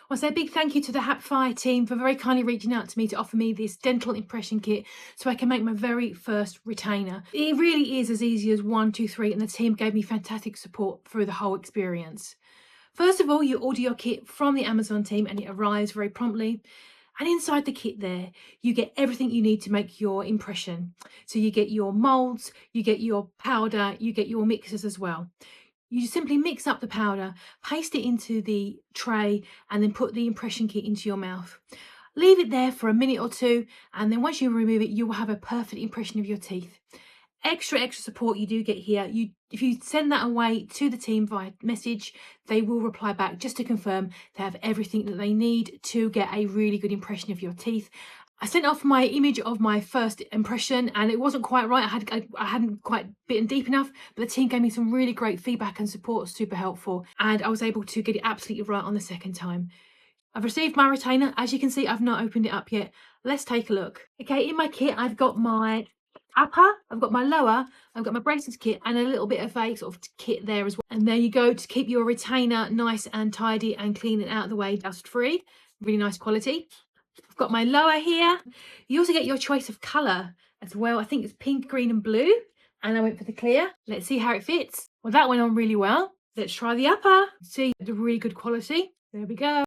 Well, say a big thank you to the Hapfire team for very kindly reaching out to me to offer me this dental impression kit so I can make my very first retainer. It really is as easy as 1, 2, 3, and the team gave me fantastic support through the whole experience. First of all, you order your kit from the Amazon team and it arrives very promptly. And inside the kit there, you get everything you need to make your impression. So you get your molds, you get your powder, you get your mixers as well. You simply mix up the powder, paste it into the tray, and then put the impression kit into your mouth. Leave it there for a minute or two, and then once you remove it, you will have a perfect impression of your teeth. Extra support you do get here. If you send that away to the team via message, they will reply back just to confirm they have everything that they need to get a really good impression of your teeth. I sent off my image of my first impression and it wasn't quite right. I hadn't quite bitten deep enough, but the team gave me some really great feedback and support, super helpful, and I was able to get it absolutely right on the second time. I've received my retainer. As you can see, I've not opened it up yet. Let's take a look. Okay, in my kit, I've got my upper, I've got my lower, I've got my braces kit and a little bit of a sort of kit there as well. And there you go, to keep your retainer nice and tidy and clean and out of the way, dust free. Really nice quality. I've got my lower here. You also get your choice of colour as well. I think it's pink, green and blue. And I went for the clear. Let's see how it fits. Well, that went on really well. Let's try the upper. See, the really good quality. There we go.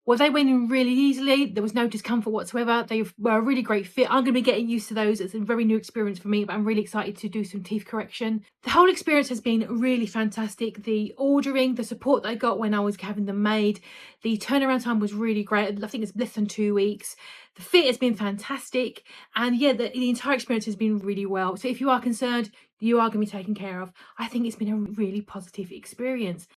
Well, they went in really easily. There was no discomfort whatsoever. They were a really great fit. I'm going to be getting used to those. It's a very new experience for me, but I'm really excited to do some teeth correction. The whole experience has been really fantastic. The ordering, the support that I got when I was having them made, the turnaround time was really great. I think it's less than 2 weeks. The fit has been fantastic. And yeah, the entire experience has been really well. So if you are concerned, you are going to be taken care of. I think it's been a really positive experience.